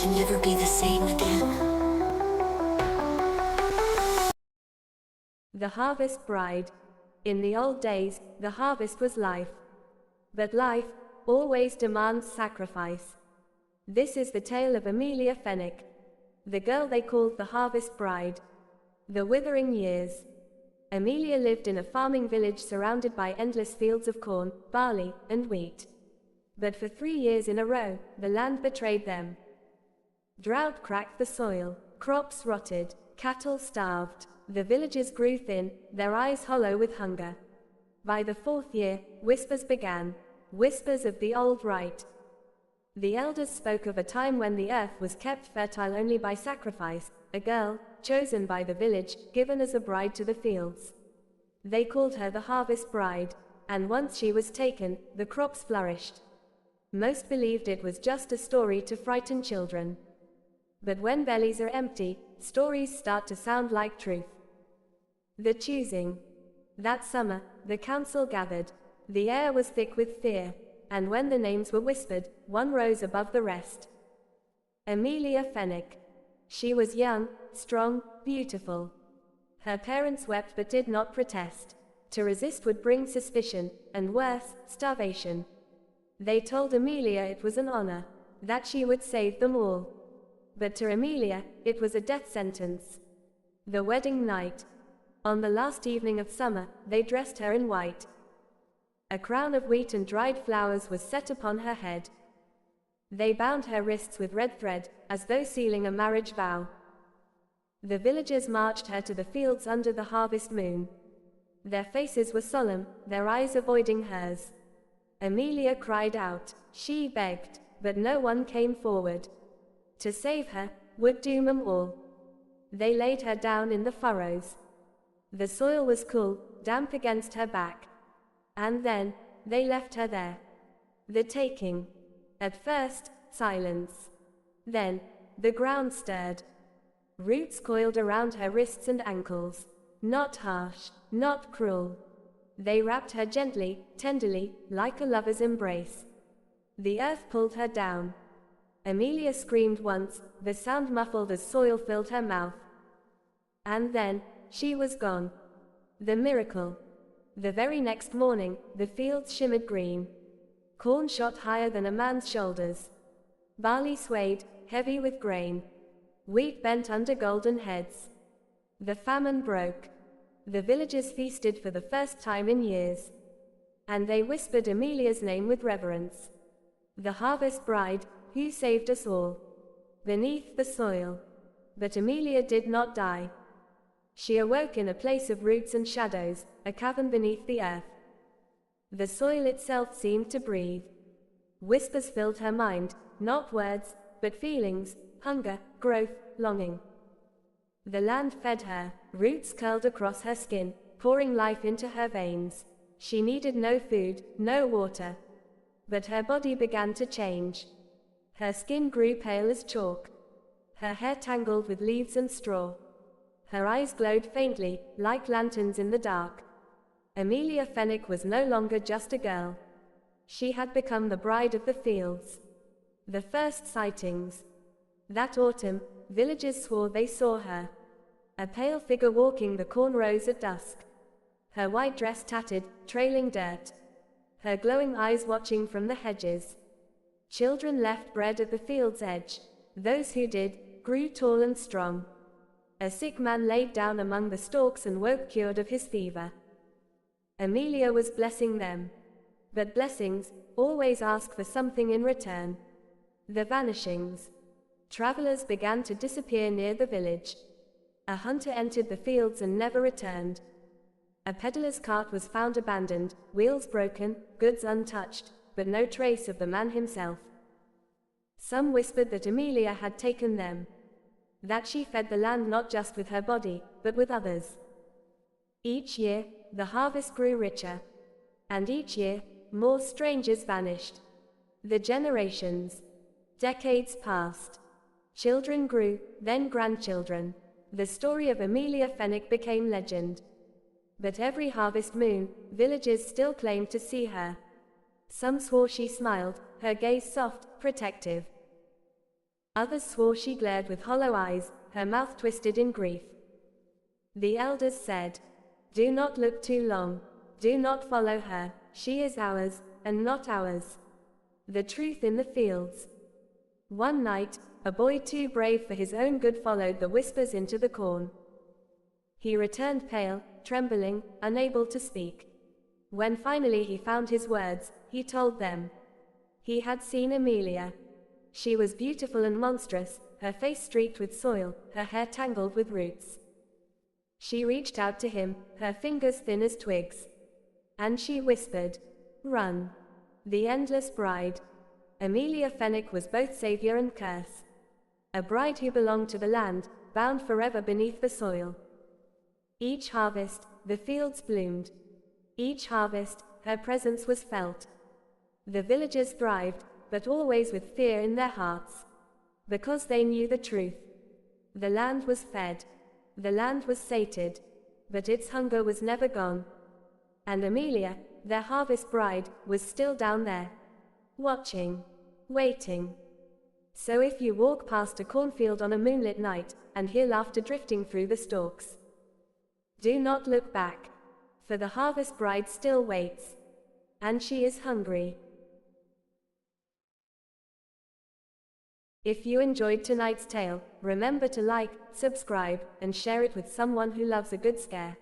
to never be the same again. The Harvest Bride. In the old days, the harvest was life. But life always demands sacrifice. This is the tale of Amelia Fenwick, the girl they called the Harvest Bride. The withering years. Amelia lived in a farming village surrounded by endless fields of corn, barley, and wheat. But for 3 years in a row, the land betrayed them. Drought cracked the soil, crops rotted, cattle starved. The villagers grew thin, their eyes hollow with hunger. By the 4th year, whispers began, whispers of the old rite. The elders spoke of a time when the earth was kept fertile only by sacrifice, a girl, chosen by the village, given as a bride to the fields. They called her the Harvest Bride, and once she was taken, the crops flourished. Most believed it was just a story to frighten children. But when bellies are empty, stories start to sound like truth. The choosing. That summer, the council gathered. The air was thick with fear, and when the names were whispered, one rose above the rest. Amelia Fenwick. She was young, strong, beautiful. Her parents wept but did not protest. To resist would bring suspicion, and worse, starvation. They told Amelia it was an honor, that she would save them all. But to Amelia, it was a death sentence. The wedding night. On the last evening of summer, they dressed her in white. A crown of wheat and dried flowers was set upon her head. They bound her wrists with red thread, as though sealing a marriage vow. The villagers marched her to the fields under the harvest moon. Their faces were solemn, their eyes avoiding hers. Amelia cried out. She begged, but no one came forward. To save her would doom them all. They laid her down in the furrows. The soil was cool, damp against her back. And then, they left her there. The taking. At first, silence. Then, the ground stirred. Roots coiled around her wrists and ankles. Not harsh, not cruel. They wrapped her gently, tenderly, like a lover's embrace. The earth pulled her down. Amelia screamed once, the sound muffled as soil filled her mouth. And then, she was gone. The miracle. The very next morning, the fields shimmered green. Corn shot higher than a man's shoulders. Barley swayed, heavy with grain. Wheat bent under golden heads. The famine broke. The villagers feasted for the first time in years. And they whispered Amelia's name with reverence. The Harvest Bride, who saved us all. Beneath the soil. But Amelia did not die. She awoke in a place of roots and shadows, a cavern beneath the earth. The soil itself seemed to breathe. Whispers filled her mind, not words, but feelings, hunger, growth, longing. The land fed her, roots curled across her skin, pouring life into her veins. She needed no food, no water. But her body began to change. Her skin grew pale as chalk. Her hair tangled with leaves and straw. Her eyes glowed faintly, like lanterns in the dark. Amelia Fenwick was no longer just a girl. She had become the bride of the fields. The first sightings. That autumn, villagers swore they saw her. A pale figure walking the corn rows at dusk. Her white dress tattered, trailing dirt. Her glowing eyes watching from the hedges. Children left bread at the field's edge. Those who did, grew tall and strong. A sick man laid down among the stalks and woke cured of his fever. Amelia was blessing them. But blessings always ask for something in return. The vanishings. Travelers began to disappear near the village. A hunter entered the fields and never returned. A peddler's cart was found abandoned, wheels broken, goods untouched, but no trace of the man himself. Some whispered that Amelia had taken them. That she fed the land not just with her body, but with others. Each year, the harvest grew richer. And each year, more strangers vanished. The generations. Decades passed. Children grew, then grandchildren. The story of Amelia Fenwick became legend. But every harvest moon, villagers still claimed to see her. Some swore she smiled, her gaze soft, protective. Others swore she glared with hollow eyes, her mouth twisted in grief. The elders said, "Do not look too long. Do not follow her. She is ours, and not ours." The truth in the fields. One night, a boy too brave for his own good followed the whispers into the corn. He returned pale, trembling, unable to speak. When finally he found his words, he told them. He had seen Amelia. She was beautiful and monstrous, her face streaked with soil, her hair tangled with roots. She reached out to him, her fingers thin as twigs. And she whispered, "Run." The Endless Bride. Amelia Fenwick was both savior and curse. A bride who belonged to the land, bound forever beneath the soil. Each harvest, the fields bloomed. Each harvest, her presence was felt. The villagers thrived, but always with fear in their hearts. Because they knew the truth. The land was fed. The land was sated. But its hunger was never gone. And Amelia, their harvest bride, was still down there. Watching. Waiting. So if you walk past a cornfield on a moonlit night, and hear laughter drifting through the stalks, do not look back. For the harvest bride still waits. And she is hungry. If you enjoyed tonight's tale, remember to like, subscribe, and share it with someone who loves a good scare.